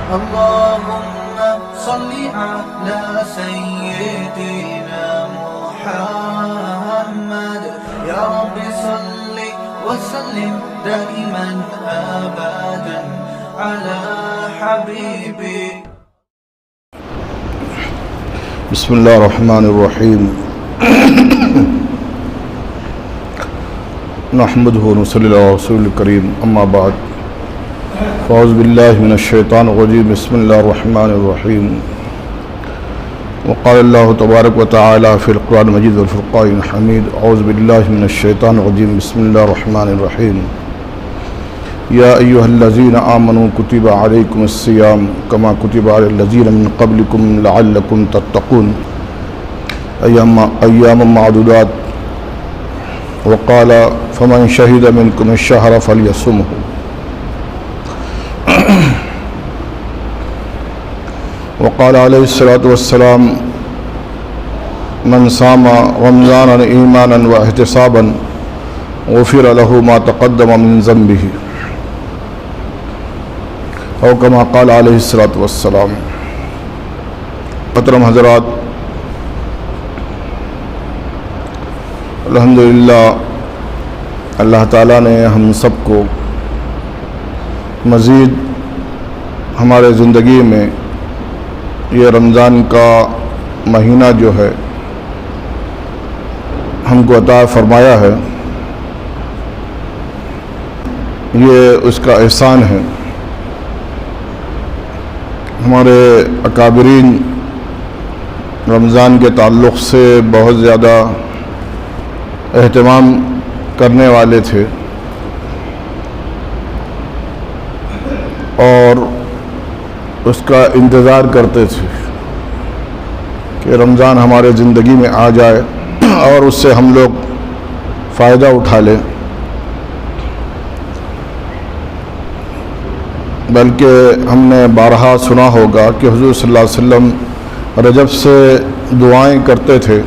اللهم صل على سيدنا محمد يا رب صل وسلم دائما أبدا على حبيبي. بسم الله الرحمن الرحيم. نحمده ونصلي على رسول الكريم. أما بعد فأعوذ بالله من الشيطان الرجيم. بسم الله الرحمن الرحيم. وقال الله تبارك وتعالى في القرآن المجيد والفرقان الحميد. أعوذ بالله من الشيطان الرجيم. بسم الله الرحمن الرحيم. يا أيها الذين آمنوا كتب عليكم الصيام كما كتب على الذين من قبلكم لعلكم تتقون أياما معدودات. وقال فمن شهد منكم الشهر فليصمه. وقال عليه الصلاة والسلام من صام رمضانا إيمانا واحتسابا غفر له ما تقدم من ذنبه او كما قال علیہ الصلاۃ والسلام. محترم حضرات، الحمدللہ اللہ تعالیٰ نے ہم سب کو مزید ہمارے زندگی میں یہ رمضان کا مہینہ جو ہے ہم کو عطا فرمایا ہے. یہ اس کا احسان ہے. ہمارے اکابرین رمضان کے تعلق سے بہت زیادہ اہتمام کرنے والے تھے اور اس کا انتظار کرتے تھے کہ رمضان ہمارے زندگی میں آ جائے اور اس سے ہم لوگ فائدہ اٹھا لیں. بلکہ ہم نے بارہا سنا ہوگا کہ حضور صلی اللہ علیہ وسلم رجب سے دعائیں کرتے تھے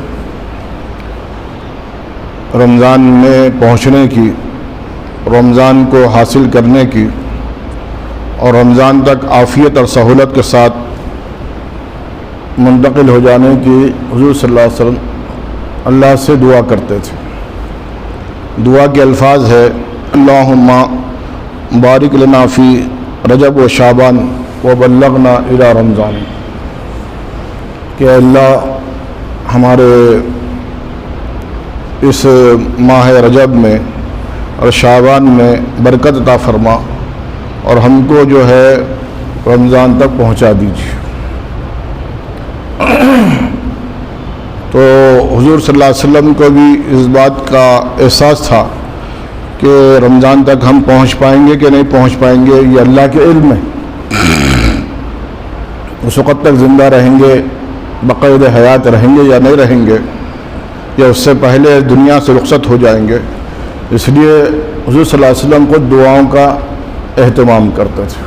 رمضان میں پہنچنے کی، رمضان کو حاصل کرنے کی اور رمضان تک عافیت اور سہولت کے ساتھ منتقل ہو جانے کی حضور صلی اللہ علیہ وسلم اللہ سے دعا کرتے تھے. دعا کے الفاظ ہے اللہم بارک لنا فی رجب و شعبان و بلغنا الی رمضان، کہ اللہ ہمارے اس ماہ رجب میں اور شعبان میں برکت عطا فرما اور ہم کو جو ہے رمضان تک پہنچا دیجیے. تو حضور صلی اللہ علیہ وسلم کو بھی اس بات کا احساس تھا کہ رمضان تک ہم پہنچ پائیں گے کہ نہیں پہنچ پائیں گے یہ اللہ کے علم ہے. اس وقت تک زندہ رہیں گے، بقید حیات رہیں گے یا نہیں رہیں گے، یا اس سے پہلے دنیا سے رخصت ہو جائیں گے. اس لیے حضور صلی اللہ علیہ وسلم کو دعاؤں کا اہتمام کرتے تھے.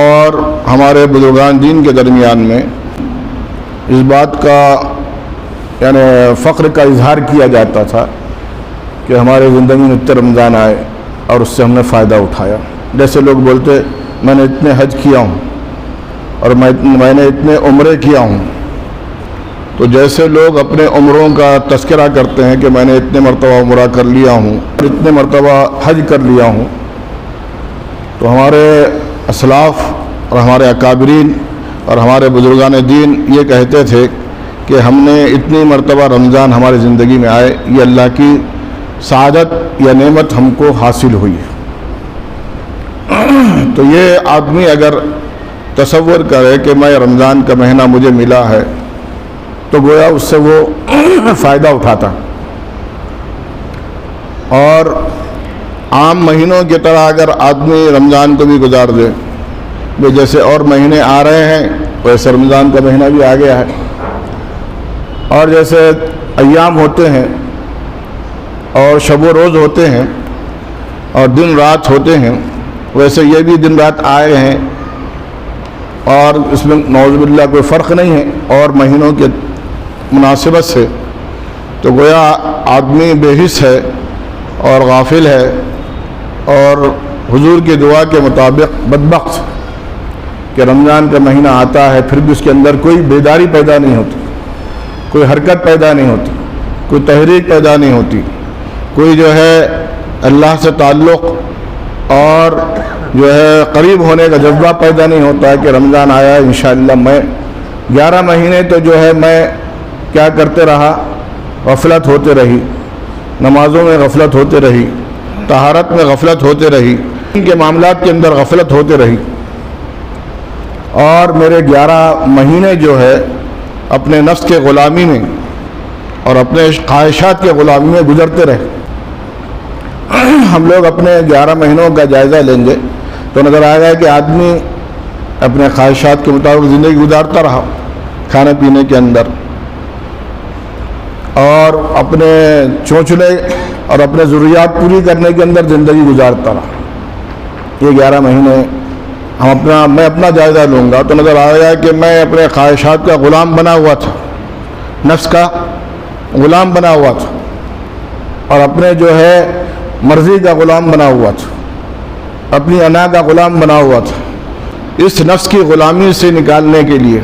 اور ہمارے بزرگان دین کے درمیان میں اس بات کا یعنی فخر کا اظہار کیا جاتا تھا کہ ہمارے زندگی میں اتنے رمضان آئے اور اس سے ہم نے فائدہ اٹھایا. جیسے لوگ بولتے میں نے اتنے حج کیا ہوں اور میں نے اتنے عمرے کیا ہوں. تو جیسے لوگ اپنے عمروں کا تذکرہ کرتے ہیں کہ میں نے اتنے مرتبہ عمرہ کر لیا ہوں، اتنے مرتبہ حج کر لیا ہوں، تو ہمارے اسلاف اور ہمارے اکابرین اور ہمارے بزرگان دین یہ کہتے تھے کہ ہم نے اتنی مرتبہ رمضان ہماری زندگی میں آئے، یہ اللہ کی سعادت یا نعمت ہم کو حاصل ہوئی. تو یہ آدمی اگر تصور کرے کہ میں رمضان کا مہینہ مجھے ملا ہے تو گویا اس سے وہ فائدہ اٹھاتا. اور عام مہینوں کی طرح اگر آدمی رمضان کو بھی گزار دے، جیسے اور مہینے آ رہے ہیں ویسے رمضان کا مہینہ بھی آ گیا ہے، اور جیسے ایام ہوتے ہیں اور شب و روز ہوتے ہیں اور دن رات ہوتے ہیں، ویسے یہ بھی دن رات آئے ہیں اور اس میں نعوذ باللہ کوئی فرق نہیں ہے اور مہینوں کے مناسبت سے. تو گویا آدمی بے حس ہے اور غافل ہے اور حضور کی دعا کے مطابق بدبخت کہ رمضان کا مہینہ آتا ہے پھر بھی اس کے اندر کوئی بیداری پیدا نہیں ہوتی، کوئی حرکت پیدا نہیں ہوتی، کوئی تحریک پیدا نہیں ہوتی، کوئی جو ہے اللہ سے تعلق اور جو ہے قریب ہونے کا جذبہ پیدا نہیں ہوتا ہے کہ رمضان آیا ہے انشاءاللہ میں 11 مہینے تو جو ہے میں کیا کرتے رہا، غفلت ہوتے رہی، نمازوں میں غفلت ہوتے رہی، طہارت میں غفلت ہوتے رہی، ان کے معاملات کے اندر غفلت ہوتے رہی، اور میرے 11 مہینے جو ہے اپنے نفس کے غلامی میں اور اپنے خواہشات کے غلامی میں گزرتے رہے۔ ہم لوگ اپنے 11 مہینوں کا جائزہ لیں گے تو نظر آئے گا کہ آدمی اپنے خواہشات کے مطابق زندگی گزارتا رہا کھانے پینے کے اندر، اور اپنے چونچلے اور اپنے ضروریات پوری کرنے کے اندر زندگی گزارتا رہا۔ یہ 11 مہینے میں اپنا جائزہ لوں گا تو نظر آئے گا کہ میں اپنے خواہشات کا غلام بنا ہوا تھا، نفس کا غلام بنا ہوا تھا، اور اپنے جو ہے مرضی کا غلام بنا ہوا تھا، اپنی انا کا غلام بنا ہوا تھا۔ اس نفس کی غلامی سے نکالنے کے لیے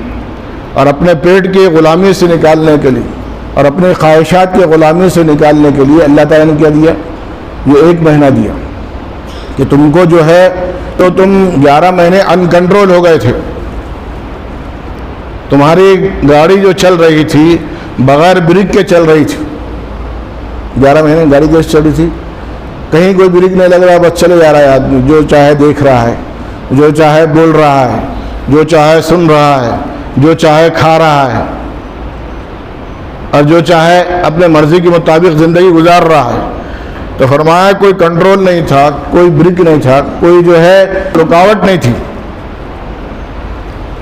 اور اپنے پیٹ کی غلامی سے نکالنے کے لیے اور اپنے خواہشات کی غلامی سے نکالنے کے لیے اللہ تعالیٰ نے کیا دیا؟ یہ 1 مہینہ دیا کہ تم کو جو ہے تو تم 11 مہینے ان کنٹرول ہو گئے تھے، تمہاری گاڑی جو چل رہی تھی بغیر بریک کے چل رہی تھی۔ 11 مہینے گاڑی کیسے چل رہی تھی؟ کہیں کوئی بریک نہیں لگ رہا، بس چلے جا رہا ہے آدمی، جو چاہے دیکھ رہا ہے، جو چاہے بول رہا ہے، جو چاہے سن رہا ہے، جو چاہے کھا رہا ہے، اور جو چاہے اپنے مرضی کے مطابق زندگی گزار رہا ہے۔ تو فرمایا کوئی کنٹرول نہیں تھا، کوئی بریک نہیں تھا، کوئی جو ہے رکاوٹ نہیں تھی۔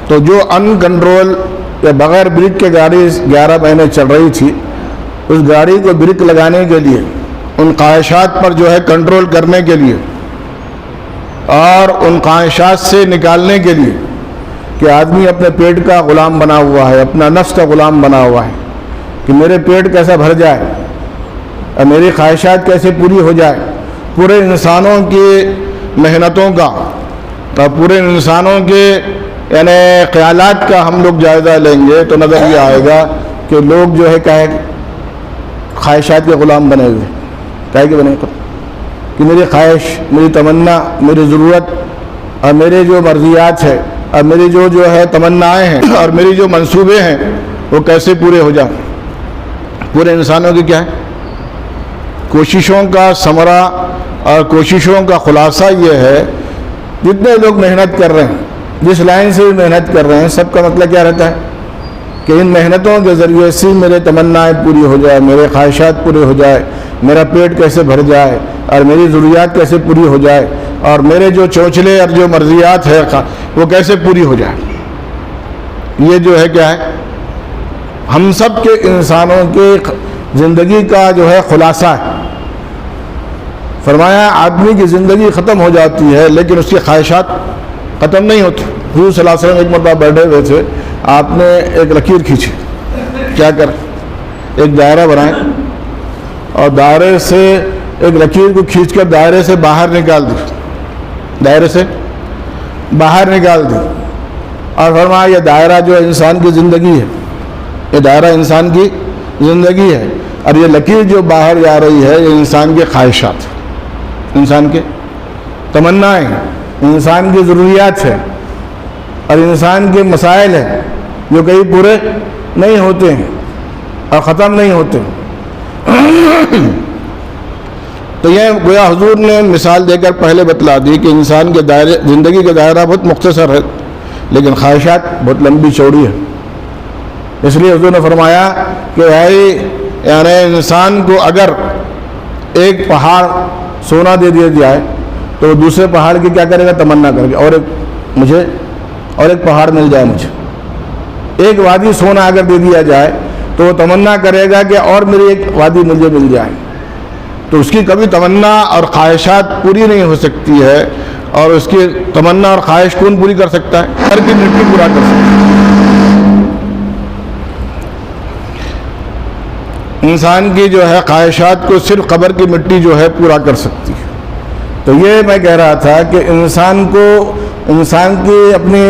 تو جو ان کنٹرول یا بغیر بریک کے گاڑی 11 مہینے چل رہی تھی، اس گاڑی کو بریک لگانے کے لیے، ان خواہشات پر جو ہے کنٹرول کرنے کے لیے اور ان خواہشات سے نکالنے کے لیے کہ آدمی اپنے پیٹ کا غلام بنا ہوا ہے، اپنا نفس کا غلام بنا ہوا ہے کہ میرے پیٹ کیسا بھر جائے اور میری خواہشات کیسے پوری ہو جائے۔ پورے انسانوں کی محنتوں کا اور پورے انسانوں کے یعنی خیالات کا ہم لوگ جائزہ لیں گے تو نظر یہ آئے گا کہ لوگ جو ہے کہے خواہشات کے غلام بنے ہوئے، کہے کہ بنے کہ میری خواہش، میری تمنا، میری ضرورت اور میرے جو مرضیات ہے اور میری جو ہے تمنائیں ہیں اور میری جو منصوبے ہیں وہ کیسے پورے ہو جائیں۔ پورے انسانوں کی کیا ہے؟ کوششوں کا ثمرہ اور کوششوں کا خلاصہ یہ ہے، جتنے لوگ محنت کر رہے ہیں، جس لائن سے بھی محنت کر رہے ہیں، سب کا مطلب کیا رہتا ہے کہ ان محنتوں کے ذریعے سے میرے تمنائیں پوری ہو جائے، میرے خواہشات پورے ہو جائے، میرا پیٹ کیسے بھر جائے اور میری ضروریات کیسے پوری ہو جائے، اور میرے جو چونچلے اور جو مرضیات ہے وہ کیسے پوری ہو جائے۔ یہ جو ہے کیا ہے؟ ہم سب کے انسانوں کے زندگی کا جو ہے خلاصہ ہے۔ فرمایا آدمی کی زندگی ختم ہو جاتی ہے لیکن اس کی خواہشات ختم نہیں ہوتی۔ حضور صلی اللہ علیہ وسلم ایک مرتبہ بیٹھے ہوئے تھے، آپ نے ایک لکیر کھینچی، کیا کر ایک دائرہ بنائے اور دائرے سے ایک لکیر کو کھینچ کر دائرے سے باہر نکال دی، دائرے سے باہر نکال دی، اور فرمایا یہ دائرہ جو انسان کی زندگی ہے، یہ دائرہ انسان کی زندگی ہے، اور یہ لکیر جو باہر جا رہی ہے یہ انسان کے خواہشات، انسان کے تمنائیں، انسان کی ضروریات ہے اور انسان کے مسائل ہیں جو کہیں پورے نہیں ہوتے ہیں اور ختم نہیں ہوتے۔ تو یہ گویا حضور نے مثال دے کر پہلے بتلا دی کہ انسان کے دائرے، زندگی کا دائرہ بہت مختصر ہے لیکن خواہشات بہت لمبی چوڑی ہے۔ اس لیے حضور نے فرمایا کہ یعنی انسان کو اگر ایک پہاڑ سونا دے دیا جائے تو وہ دوسرے پہاڑ کی کیا کرے گا؟ تمنا کرے گا، اور ایک پہاڑ مل جائے مجھے۔ ایک وادی سونا اگر دے دیا جائے تو وہ تمنا کرے گا کہ اور میری ایک وادی مجھے مل جائے۔ تو اس کی کبھی تمنا اور خواہشات پوری نہیں ہو سکتی ہے، اور اس کی تمنا اور خواہش کون پوری کر سکتا ہے؟ گھر کی مٹی پورا کر سکتا ہے۔ انسان کی جو ہے خواہشات کو صرف قبر کی مٹی جو ہے پورا کر سکتی ہے۔ تو یہ میں کہہ رہا تھا کہ انسان کی اپنی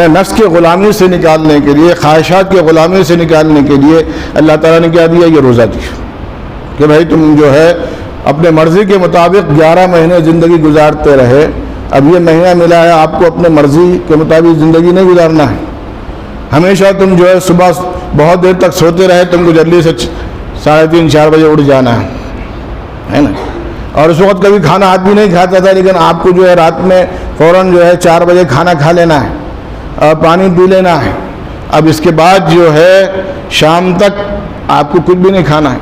نفس کی غلامی سے نکالنے کے لیے، خواہشات کی غلامی سے نکالنے کے لیے اللہ تعالیٰ نے کیا دیا؟ یہ روزہ دیا کہ بھائی تم جو ہے اپنے مرضی کے مطابق 11 مہینے زندگی گزارتے رہے، اب یہ مہینہ ملا ہے آپ کو اپنے مرضی کے مطابق زندگی نہیں گزارنا ہے۔ ہمیشہ تم جو ہے صبح بہت دیر تک سوتے رہے، تم کو جلدی سے 3:30 4 بجے اٹھ جانا ہے نا، اور اس وقت کبھی کھانا آدمی نہیں کھاتا تھا، لیکن آپ کو جو ہے رات میں فوراً جو ہے 4 بجے کھانا کھا لینا ہے اور پانی پی لینا ہے۔ اب اس کے بعد جو ہے شام تک آپ کو کچھ بھی نہیں کھانا ہے۔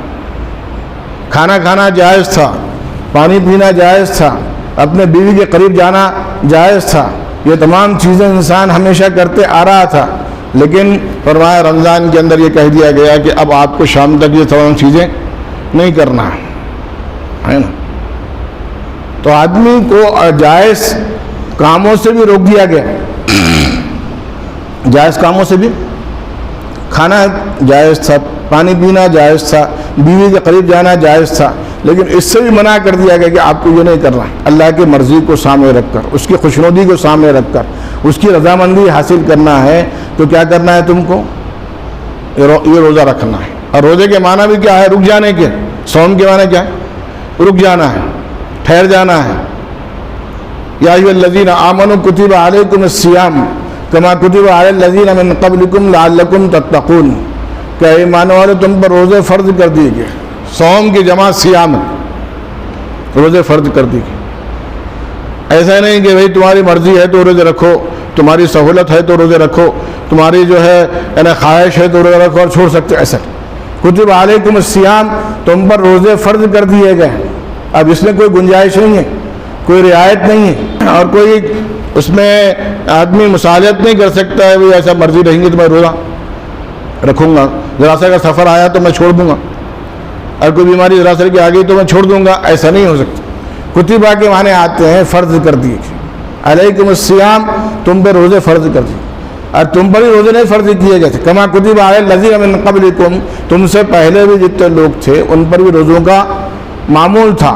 کھانا کھانا جائز تھا، پانی پینا جائز تھا، اپنے بیوی کے قریب جانا جائز تھا، یہ تمام چیزیں انسان ہمیشہ کرتے آ رہا تھا، لیکن فرمایا رمضان کے اندر یہ کہہ دیا گیا کہ اب آپ کو شام تک یہ تمام چیزیں نہیں کرنا ہے نا۔ تو آدمی کو جائز کاموں سے بھی روک دیا گیا، جائز کاموں سے بھی، کھانا جائز تھا، پانی پینا جائز تھا، بیوی کے قریب جانا جائز تھا، لیکن اس سے بھی منع کر دیا گیا کہ آپ کو یہ نہیں کرنا۔ اللہ کی مرضی کو سامنے رکھ کر، اس کی خوشنودی کو سامنے رکھ کر، اس کی رضامندی حاصل کرنا ہے تو کیا کرنا ہے؟ تم کو یہ روزہ رکھنا ہے۔ اور روزے کے معنی بھی کیا ہے؟ رک جانے کے۔ صوم کے معنی کیا ہے؟ رک جانا ہے، ٹھہر جانا ہے۔ یا ایھا الذین آمنوا کتب علیکم الصیام کما کتب علی الذین من قبلکم لعلکم تتقون، کہ ایمان والے تم پر روزے فرض کر دیے گئے۔ صوم کی جمع صیام، روزے فرض کر دیے گئے۔ ایسا نہیں کہ بھئی تمہاری مرضی ہے تو روزے رکھو، تمہاری سہولت ہے تو روزے رکھو، تمہاری جو ہے یعنی خواہش ہے تو روزے رکھو اور چھوڑ سکتے، ایسا کتب علیکم الصیام، تم پر روزے فرض کر دیے گئے۔ اب اس میں کوئی گنجائش نہیں ہے، کوئی رعایت نہیں ہے، اور کوئی اس میں آدمی مصالحت نہیں کر سکتا ہے وہ ایسا مرضی رہیں گے تو میں روزہ رکھوں گا، ذرا سا اگر سفر آیا تو میں چھوڑ دوں گا، اور کوئی بیماری ذرا سا کی آ گئی تو میں چھوڑ دوں گا، ایسا نہیں ہو سکتا۔ کتبہ کے معنی آتے ہیں فرض کر دیے علیکم الصیام، تم پہ روزے فرض کر دیے، اور تم پر بھی روزے نہیں فرض کیے گئے تھے کما کتب علی الذین من قبلکم، تم سے پہلے بھی جتنے لوگ تھے ان پر بھی روزوں کا معمول تھا،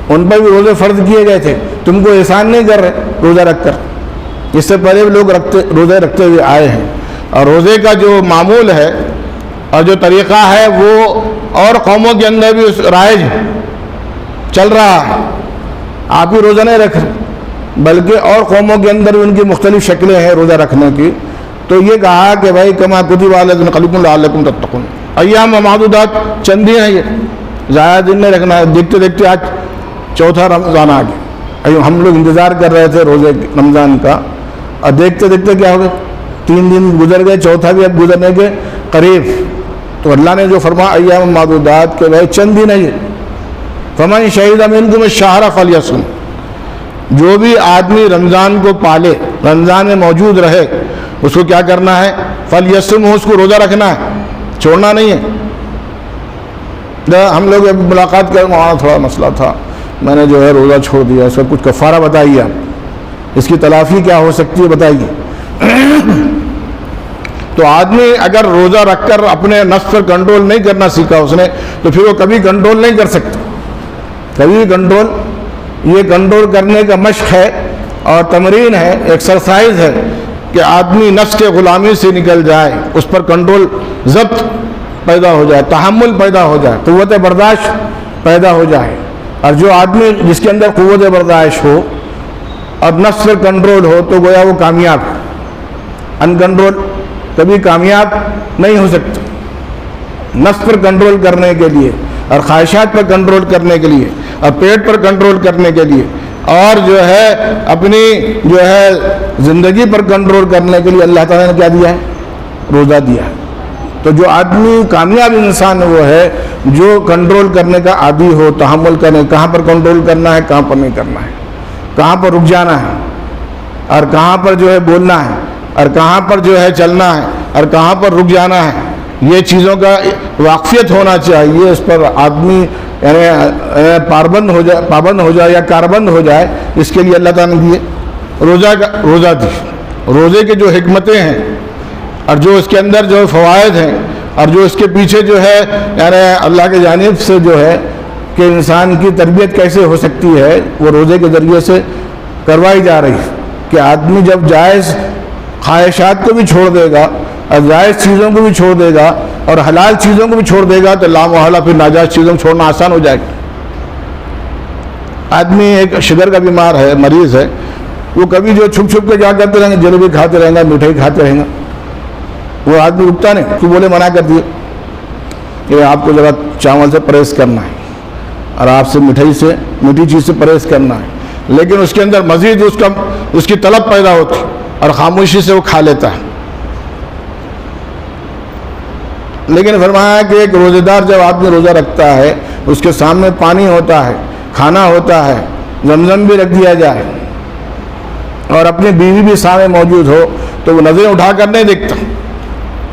ان پر بھی روزے فرض کیے گئے تھے، تم کو احسان نہیں کر رہے روزہ رکھ کر، اس سے پہلے بھی لوگ روزے رکھتے ہوئے آئے ہیں۔ اور روزے کا جو معمول ہے اور جو طریقہ ہے وہ اور قوموں کے اندر بھی رائج چل رہا ہے، آپ ہی روزہ نہیں رکھ رہے بلکہ اور قوموں کے اندر بھی ان کی مختلف شکلیں ہیں روزہ رکھنے کی۔ تو یہ کہا کہ بھائی کما کتب علی الذین من قبلکم لعلکم تتقون، ایام معدودات، چند دن ہیں، یہ زیادہ دن نہیں رکھنا ہے۔ دیکھتے دیکھتے آج چوتھا رمضان آ گیا، ہم لوگ انتظار کر رہے تھے روزے رمضان کا، اور دیکھتے دیکھتے کیا ہو گیا، 3 دن گزر گئے، چوتھا بھی اب گزرنے کے قریب۔ تو اللہ نے جو فرمایا ایام معدودات کے بھائی چند دن ہے یہ، فمن شہد منکم الشہر فلیصم، جو بھی آدمی رمضان کو پالے، رمضان میں موجود رہے، اس کو کیا کرنا ہے؟ فلیصم، اس کو روزہ رکھنا ہے، چھوڑنا نہیں ہے۔ ہم لوگ ملاقات کر وہاں تھوڑا مسئلہ تھا، میں نے جو ہے روزہ چھوڑ دیا، اس کا کچھ کفارہ بتائیے آپ، اس کی تلافی کیا ہو سکتی ہے بتائیے۔ تو آدمی اگر روزہ رکھ کر اپنے نفس پر کنٹرول نہیں کرنا سیکھا اس نے، تو پھر وہ کبھی کنٹرول نہیں کر سکتا، کبھی بھی کنٹرول۔ یہ کنٹرول کرنے کا مشق ہے اور تمرین ہے، ایکسرسائز ہے کہ آدمی نفس کے غلامی سے نکل جائے، اس پر کنٹرول، ضبط پیدا ہو جائے، تحمل پیدا ہو جائے، قوت برداشت پیدا ہو جائے۔ اور جو آدمی جس کے اندر قوت برداشت ہو اور نفس پر کنٹرول ہو تو گویا وہ کامیاب، ان کنٹرول کبھی کامیاب نہیں ہو سکتا۔ نفس پر کنٹرول کرنے کے لیے اور خواہشات پر کنٹرول کرنے کے لیے اور پیٹ پر کنٹرول کرنے کے لیے اور جو ہے اپنی جو ہے زندگی پر کنٹرول کرنے کے لیے اللہ تعالیٰ نے کیا دیا ہے؟ روزہ دیا ہے۔ تو جو آدمی کامیاب انسان وہ ہے جو کنٹرول کرنے کا عادی ہو، تحمل کرنے، کہاں پر کنٹرول کرنا ہے، کہاں پر نہیں کرنا ہے، کہاں پر رک جانا ہے اور کہاں پر جو ہے بولنا ہے اور کہاں پر جو ہے چلنا ہے اور کہاں پر رک جانا ہے، یہ چیزوں کا واقفیت ہونا چاہیے۔ اس پر آدمی یعنی پابند ہو جائے یا کاربند ہو جائے، اس کے لیے اللہ تعالیٰ نے روزہ دی۔ روزے کے جو حکمتیں ہیں اور جو اس کے اندر جو فوائد ہیں اور جو اس کے پیچھے جو ہے یعنی اللہ کی جانب سے جو ہے کہ انسان کی تربیت کیسے ہو سکتی ہے، وہ روزے کے ذریعے سے کروائی جا رہی ہے کہ آدمی جب جائز خواہشات کو بھی چھوڑ دے گا اور جائز چیزوں کو بھی چھوڑ دے گا اور حلال چیزوں کو بھی چھوڑ دے گا تو لامحالہ پھر ناجائز چیزوں کو چھوڑنا آسان ہو جائے گا۔ آدمی ایک شوگر کا بیمار ہے، مریض ہے، وہ کبھی جو چھپ چھپ کے کیا کرتے رہیں گے، جلیبی کھاتے رہیں گا، مٹھائی کھاتے رہیں گا، وہ آدمی رکتا نہیں، تو بولے منع کر دیے کہ آپ کو ذرا چاول سے پرہیز کرنا ہے اور آپ سے میٹھی چیز سے پرہیز کرنا ہے، لیکن اس کے اندر مزید اس کی طلب پیدا ہوتی اور خاموشی سے وہ کھا لیتا ہے۔ لیکن فرمایا کہ ایک روزے دار جب آدمی روزہ رکھتا ہے، اس کے سامنے پانی ہوتا ہے، کھانا ہوتا ہے، زمزم بھی رکھ دیا جائے اور اپنی بیوی بھی سامنے موجود ہو تو وہ نظریں اٹھا کر نہیں دیکھتا،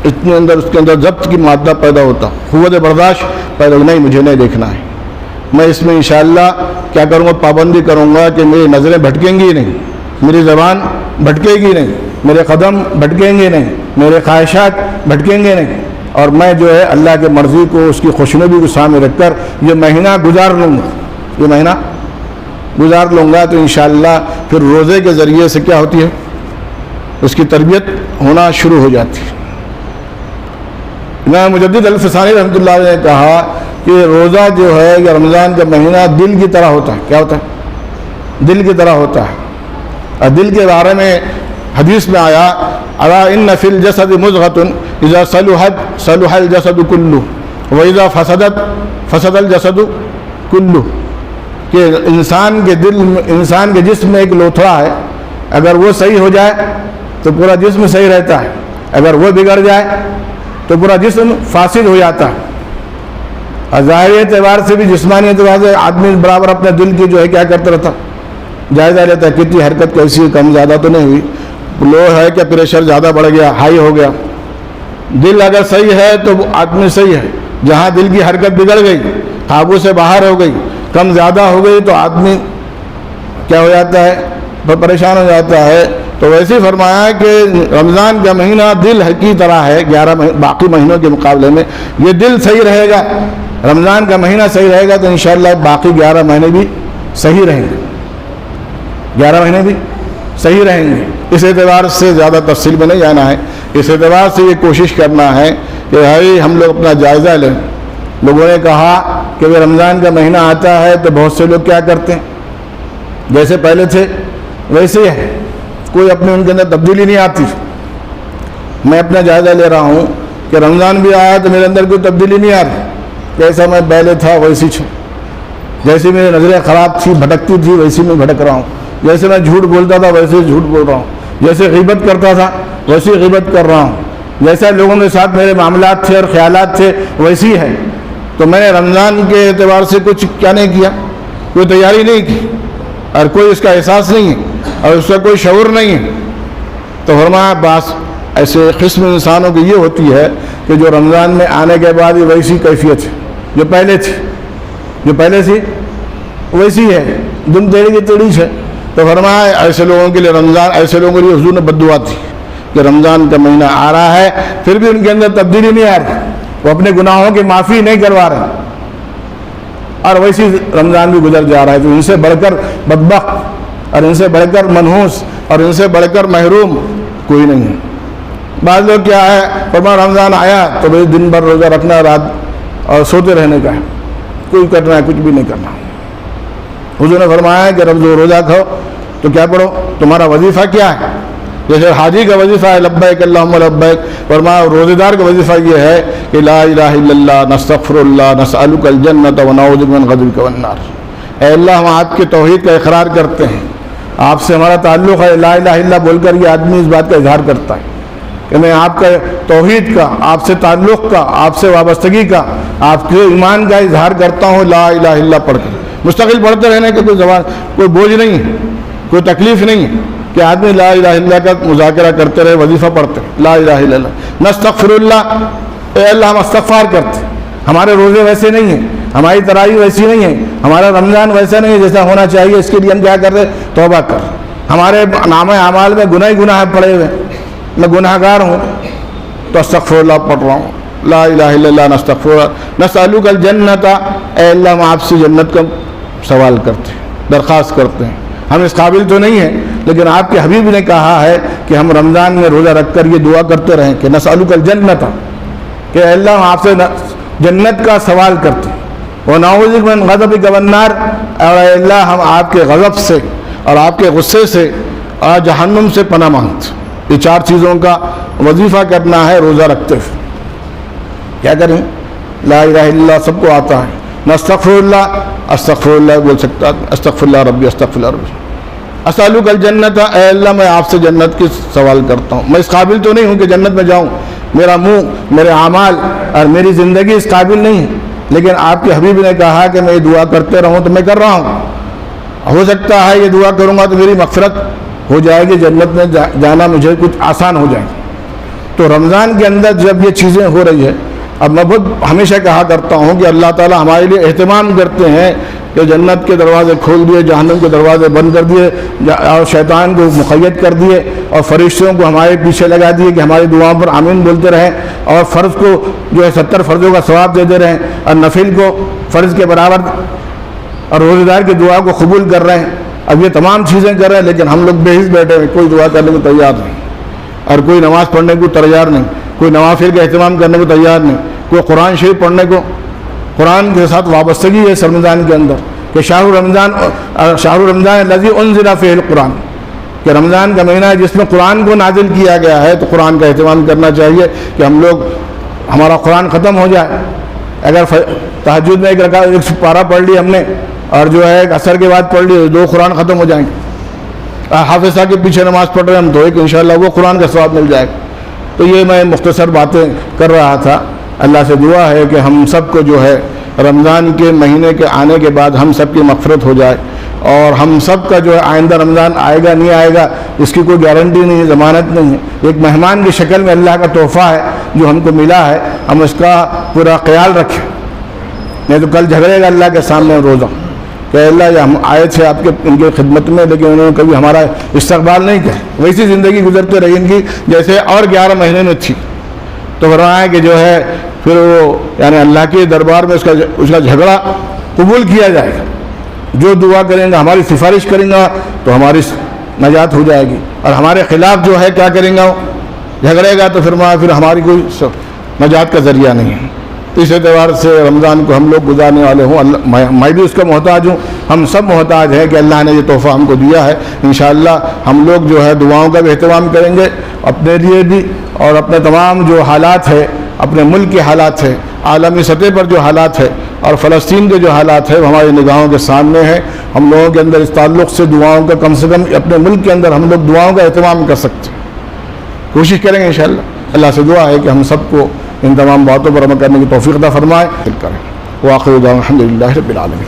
اتنے اندر اس کے اندر ضبط کی مادہ پیدا ہوتا، قوت برداشت پیدا نہیں، مجھے نہیں دیکھنا ہے، میں اس میں انشاءاللہ کیا کروں گا، پابندی کروں گا کہ میری نظریں بھٹکیں گی نہیں، میری زبان بھٹکے گی نہیں، میرے قدم بھٹکیں گے نہیں، میرے خواہشات بھٹکیں گے نہیں، اور میں جو ہے اللہ کے مرضی کو، اس کی خوشنودی کو سامنے رکھ کر یہ مہینہ گزار لوں گا، یہ مہینہ گزار لوں گا، تو انشاءاللہ پھر روزے کے ذریعے سے کیا ہوتی ہے، اس کی تربیت ہونا شروع ہو جاتی ہے۔ امام مجدد الفسانی رحمۃ اللہ علیہ نے کہا کہ روزہ جو ہے یا رمضان کا مہینہ دل کی طرح ہوتا ہے، کیا ہوتا ہے، دل کی طرح ہوتا ہے، اور دل کے بارے میں حدیث میں آیا، الا ان فی الجسد مضغۃ اذا صلحت صلح الجسد کلہ واذا فسدت فسد الجسد کلہ، کہ انسان کے جسم میں ایک لوتھڑا ہے، اگر وہ صحیح ہو جائے تو پورا جسم صحیح رہتا ہے، اگر وہ بگڑ جائے تو پورا جسم فاسد ہو جاتا ہے۔ اور ظاہری اعتبار سے بھی، جسمانی اعتبار سے آدمی برابر اپنے دل کی جو ہے کیا کرتا رہتا، جائزہ لیتا ہے، کتنی حرکت کیسی ہے، کم زیادہ تو نہیں ہوئی، لو ہے کہ پریشر زیادہ بڑھ گیا، ہائی ہو گیا۔ دل اگر صحیح ہے تو آدمی صحیح ہے، جہاں دل کی حرکت بگڑ گئی، قابو سے باہر ہو گئی، کم زیادہ ہو گئی تو آدمی کیا ہو جاتا ہے، پریشان ہو جاتا ہے۔ تو ویسے ہی فرمایا کہ رمضان کا مہینہ دل کی طرح ہے، 11 باقی مہینوں کے مقابلے میں یہ دل صحیح رہے گا، رمضان کا مہینہ صحیح رہے گا تو انشاءاللہ باقی 11 مہینے بھی صحیح رہیں گے، 11 مہینے بھی صحیح رہیں گے۔ اس اعتبار سے زیادہ تفصیل میں نہیں جانا ہے، اس اعتبار سے یہ کوشش کرنا ہے کہ بھائی ہم لوگ اپنا جائزہ لیں۔ لوگوں نے کہا کہ وہ رمضان کا مہینہ آتا ہے تو بہت سے لوگ کیا کرتے ہیں، جیسے پہلے تھے ویسے ہی ہے، کوئی اپنے ان کے اندر تبدیلی نہیں آتی۔ میں اپنا جائزہ لے رہا ہوں کہ رمضان بھی آیا تو میرے اندر کوئی تبدیلی نہیں آ رہی، جیسا میں پہلے تھا ویسی چھو، جیسے میری نظریں خراب تھی، بھٹکتی تھی، ویسی میں بھٹک رہا ہوں، جیسے میں جھوٹ بولتا تھا ویسے جھوٹ بول رہا ہوں، جیسے غیبت کرتا تھا ویسے غیبت کر رہا ہوں، جیسے لوگوں کے ساتھ میرے معاملات تھے اور خیالات تھے ویسی ہے۔ تو میں نے رمضان کے اعتبار سے کچھ کیا نہیں کیا، کوئی تیاری نہیں کی، اور کوئی اس کا احساس نہیں ہے اور اس کا کوئی شعور نہیں ہے۔ تو فرمایا بعض ایسے قسم انسانوں کی یہ ہوتی ہے کہ جو رمضان میں آنے کے بعد ہی ویسی کیفیت ہے جو پہلے تھی، جو پہلے تھی ویسی ہے، دم تیڑی کی تیڑی ہے۔ تو فرمایا ایسے لوگوں کے لیے رمضان، ایسے لوگوں کے لیے حضور نے بددعا تھی کہ رمضان کا مہینہ آ رہا ہے پھر بھی ان کے اندر تبدیلی نہیں آ رہی، وہ اپنے گناہوں کی معافی نہیں کروا رہے اور ویسی رمضان بھی گزر جا رہا ہے۔ تو ان سے بڑھ کر بدبخت اور ان سے بڑھ کر منحوس اور ان سے بڑھ کر محروم کوئی نہیں ہے۔ بعض لوگ کیا ہے، فرمایا رمضان آیا تو بھائی دن بھر روزہ رکھنا، رات اور سوتے رہنے کا ہے، کوئی کرنا ہے، کچھ بھی نہیں کرنا۔ حضور نے فرمایا کہ روزہ کھاؤ تو کیا پڑھو، تمہارا وظیفہ کیا ہے؟ جیسے حاجی کا وظیفہ ہے لبیک اللہم لبیک، فرمایا روزے دار کا وظیفہ یہ ہے کہ لا الہ الا اللہ نستغفر اللہ نسألک الجنۃ ونعوذ بک من غضبک والنار۔ اے اللہ ہم آپ کے توحید کا اقرار کرتے ہیں، آپ سے ہمارا تعلق ہے، لا الہ الا بول کر یہ آدمی اس بات کا اظہار کرتا ہے کہ میں آپ کا توحید کا، آپ سے تعلق کا، آپ سے وابستگی کا، آپ کے ایمان کا اظہار کرتا ہوں لا الہ الا پڑھ کر۔ مستقل پڑھتے رہنے کا کوئی زبان، کوئی بوجھ نہیں ہے، کوئی تکلیف نہیں ہے کہ آدمی لا الہ الا کا مذاکرہ کرتے رہے، وظیفہ پڑھتے لا الہ الا اللہ نستغفر اللہ، اے اللہ ہم استغفار کرتے، ہمارے روزے ویسے نہیں ہیں، ہماری تراویح ویسی نہیں ہے، ہمارا رمضان ویسا نہیں ہے جیسا ہونا چاہیے، اس کے لیے ہم کیا کر رہے، توبہ کر۔ ہمارے نامہ اعمال میں گناہ ہی گناہ پڑے ہوئے، میں گناہ گار ہوں تو استغفر اللہ پڑھ رہا ہوں، لا الہ الا اللہ نستغفر نسألک الجنت، اے اللہ ہم آپ سے جنت کا سوال کرتے ہیں، درخواست کرتے ہیں. ہم اس قابل تو نہیں ہیں، لیکن آپ کے حبیب نے کہا ہے کہ ہم رمضان میں روزہ رکھ کر یہ دعا کرتے رہیں کہ نسألک الجنت، کہ اے اللہ ہم آپ سے جنت کا سوال کرتے ہیں. ونعوذ بک من غضبک والنار، اور اے اللہ ہم آپ کے غضب سے اور آپ کے غصے سے اور جہنم سے پناہ مانگتے ہیں. یہ 4 چیزوں کا وظیفہ کرنا ہے روزہ رکھتے ہوئے. کیا کریں؟ لا الہ الا اللہ سب کو آتا ہے. نستغفر اللہ، استغفر اللہ بول سکتا ہے، استغفر اللہ ربی استغفر اللہ ربی. اسألک الجنت، اے اللہ میں آپ سے جنت کی سوال کرتا ہوں. میں اس قابل تو نہیں ہوں کہ جنت میں جاؤں، میرا منہ، میرے اعمال اور میری زندگی اس قابل نہیں ہے، لیکن آپ کے حبیب نے کہا کہ میں یہ دعا کرتے رہوں تو میں کر رہا ہوں. ہو سکتا ہے یہ دعا کروں گا تو میری مغفرت ہو جائے گی، جنت میں جانا مجھے کچھ آسان ہو جائے. تو رمضان کے اندر جب یہ چیزیں ہو رہی ہے، اب میں بہت ہمیشہ کہا کرتا ہوں کہ اللہ تعالیٰ ہمارے لیے اہتمام کرتے ہیں کہ جنت کے دروازے کھول دیے، جہنم کے دروازے بند کر دیے، اور شیطان کو مقید کر دیے، اور فرشتوں کو ہمارے پیچھے لگا دیے کہ ہماری دعاؤں پر آمین بولتے رہیں، اور فرض کو جو ہے 70 فرضوں کا ثواب دیتے رہیں، اور نفل کو فرض کے برابر، اور روزہ دار کی دعا کو قبول کر رہے ہیں. اب یہ تمام چیزیں کر رہے ہیں، لیکن ہم لوگ بے حس بیٹھے ہیں، کوئی دعا کرنے کو تیار نہیں، اور کوئی نماز پڑھنے کو تیار نہیں، کوئی نوافل کا اہتمام کرنے کو تیار نہیں، کوئی قرآن شریف پڑھنے کو. قرآن کے ساتھ وابستگی ہے اس رمضان کے اندر کہ شہر رمضان الذی انزل فیہ القرآن، کہ رمضان کا مہینہ ہے جس میں قرآن کو نازل کیا گیا ہے، تو قرآن کا اہتمام کرنا چاہیے کہ ہم لوگ ہمارا قرآن ختم ہو جائے. اگر تہجد میں ایک پارہ پڑھ لی ہم نے، اور جو ہے ایک عصر کے بعد پڑھ لی، 2 قرآن ختم ہو جائیں گے. حافظ صاحب کے پیچھے نماز پڑھ رہے ہیں ہم تو ایک انشاءاللہ وہ قرآن کا ثواب مل جائے گا. تو یہ میں مختصر باتیں کر رہا تھا. اللہ سے دعا ہے کہ ہم سب کو جو ہے رمضان کے مہینے کے آنے کے بعد ہم سب کی مغفرت ہو جائے، اور ہم سب کا جو ہے آئندہ رمضان آئے گا نہیں آئے گا اس کی کوئی گارنٹی نہیں ہے، ضمانت نہیں ہے. ایک مہمان کی شکل میں اللہ کا تحفہ ہے جو ہم کو ملا ہے، ہم اس کا پورا خیال رکھیں، نہیں تو کل جھگڑے گا اللہ کے سامنے روزہ کہ اللہ یہ ہم آئے تھے آپ کے ان کی خدمت میں، لیکن انہوں نے کبھی ہمارا استقبال نہیں کیا. ویسی زندگی گزرتے رہی ان کی جیسے اور 11 مہینے میں تھی. تو فرمایا کہ جو ہے پھر وہ یعنی اللہ کے دربار میں اس کا جھگڑا قبول کیا جائے گا. جو دعا کریں گا، ہماری سفارش کریں گا تو ہماری نجات ہو جائے گی، اور ہمارے خلاف جو ہے کیا کریں گا، جھگڑے گا تو پھر ہماری کوئی نجات کا ذریعہ نہیں ہے. اس اعتبار سے رمضان کو ہم لوگ گزارنے والے ہوں. میں بھی اس کا محتاج ہوں، ہم سب محتاج ہیں کہ اللہ نے یہ تحفہ ہم کو دیا ہے. انشاءاللہ ہم لوگ جو ہے دعاؤں کا بھی اہتمام کریں گے اپنے لیے بھی، اور اپنے تمام جو حالات ہے، اپنے ملک کے حالات ہے، عالمی سطح پر جو حالات ہے، اور فلسطین کے جو حالات ہے وہ ہماری نگاہوں کے سامنے ہے. ہم لوگوں کے اندر اس تعلق سے دعاؤں کا کم سے کم اپنے ملک کے اندر ہم لوگ دعاؤں کا اہتمام کر سکتے ہیں. کوشش کریں گے انشاءاللہ. اللہ سے دعا ہے کہ ہم سب کو ان تمام باتوں پر عمل کرنے کی توفیق عطا فرمائے. کریں. واخر دعوانا الحمدللہ رب العالمین.